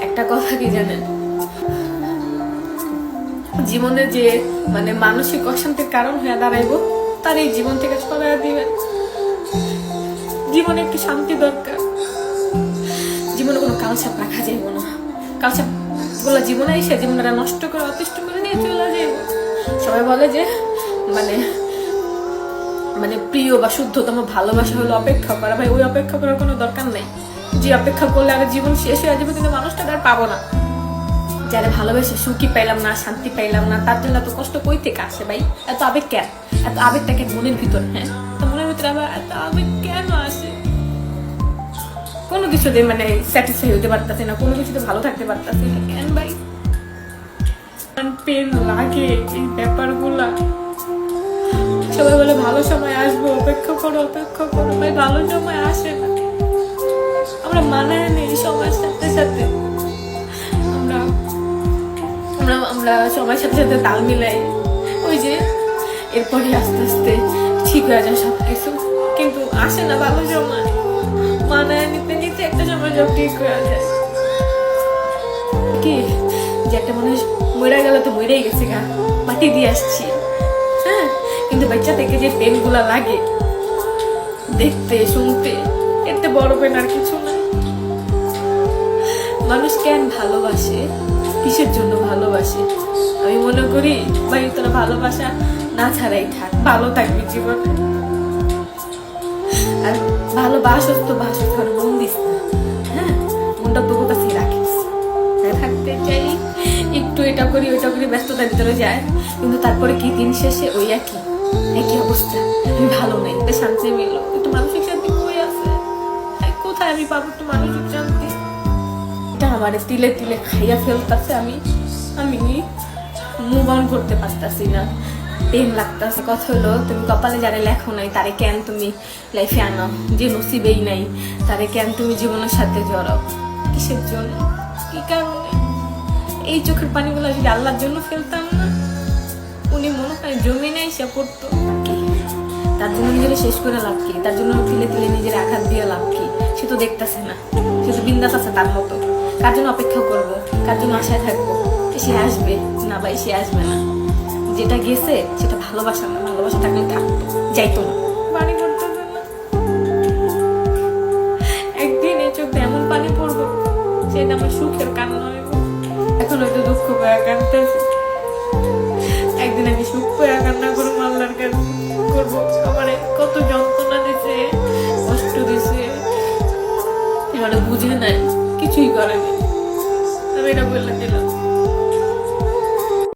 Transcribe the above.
একটা কথা কি জানেন, জীবনে যে মানে মানসিক অশান্তির কারণ হয়ে দাঁড়াইব তার এই জীবন থেকে সরাই দিবেন। জীবনে একটু শান্তি দরকার। জীবনে কোনো কালচার রাখা যাইব না। কালচার গুলা জীবনে এসে জীবনটা নষ্ট করে অতিষ্ঠ করে নিয়ে চলে যাইব। সবাই বলে যে মানে মানে প্রিয় বা শুদ্ধতম ভালোবাসা হলো অপেক্ষা করা। ভাই ওই অপেক্ষা করার কোনো দরকার নাই। যে অপেক্ষা করলে আর জীবন শেষ হয়ে যাবে, কিন্তু মানুষটা আর পাবো না। যারা ভালোবেসে সুখী পাইলাম না, শান্তি পাইলাম না, তার জন্য এত কষ্ট কই থেকে আসে ভাই? এত আবেগ কেন? এত আবেগটাকে মনের ভিতর, হ্যাঁ তো মনের ভিতরে আবার এত আবেগ কেন আসে? কোনো কিছুতে মানে স্যাটিসফাই হতে পারতেছে না, কোনো কিছুতে ভালো থাকতে পারতেছে না, কেন ভাই? পেন লাগে এই ব্যাপারগুলা। সবাই বলে ভালো সময় আসবো, অপেক্ষা করো অপেক্ষা করো। ভাই ভালো সময় আসে না, আমরা মানায় নেই সময়ের সাথে সাথে। আমরা আমরা আমরা সময়ের সাথে সাথে তাল মিলাই, ওই যে এরপরে আস্তে আস্তে ঠিক হয়ে যায় সবকিছু, কিন্তু আসে না ভালো সময়। মানায় নিতে নিতে একটা সময় সব ঠিক হয়ে যায়। কি যে একটা মানুষ মরে গেল তো মরেই গেছে, গা মাটি দিয়ে আসছি, হ্যাঁ, কিন্তু বাচ্চা থেকে যে পেন গুলা লাগে দেখতে শুনতে, এতে বড় পেন আর কিছু না। মানুষ কেন ভালোবাসে, কিসের জন্য ভালোবাসে? আমি মনে করি ভাই তোরা ভালোবাসা না ছাড়াই থাক, ভালো থাকবি জীবনে। আর ভালোবাসস তো বাসস, কারণ মন দিস না, হ্যাঁ মনটা তোর কাছে রাখিস। থাকতে চাই একটু এটা করি ওইটা করি, ব্যস্ততার ভিতরে যায়, কিন্তু তারপরে কি দিন শেষে ওই একই অবস্থা। আমি ভালো নাই, শান্তি মিলল, একটু মানসিক শান্তি কই আছে? কোথায় আমি পাবো একটু মানসিক শান্তি? এটা আমার তিলে তিলে খাইয়া ফেলতেছে। আমি মুভ অন করতে পারতাছি না, পেন লাগতেছে। কথা হলো তুমি কপালে যারা লেখো নাই তারে কেন তুমি লাইফে আনো? যে নসিবেই নাই তারে কেন তুমি জীবনের সাথে জড়াও? কিসের জন্য, কি কারণে? এই চোখের পানিগুলো যদি আল্লাহর জন্য ফেলতাম না, উনি মনে হয় জমিনে এসে পড়তো। তার জন্য নিজেরা শেষ করে লাভ কি? তার জন্য তিলে তিলে নিজের আঘাত দিয়ে লাভ কি? সে তো দেখতেছে না, সে তো বিন্দাস আছে তার মতো। কার জন্য অপেক্ষা করবো, কার জন্য আশায় থাকবো? সে আসবে না ভাই, সে আসবে না। যেটা গেছে সেটা ভালোবাসা না, ভালোবাসা থাকলে থাকতো, যাইতো না। পানি পড়তেছে না, একদিন এই চোখে এমন পানি পড়বো সেটা আমার সুখের কান্না হইব। এখন হয়তো দুঃখ পাওয়া কাঁদতেছি, একদিন আমি সুখ পাওয়া কান্না করবো, আল্লাহর কাছে করবো আমার কত যন্ত্রণা দিছে, কষ্ট দিছে, এবারে বুঝে নাই, কিছুই করেনি। আমি এটা বলে দিলাম।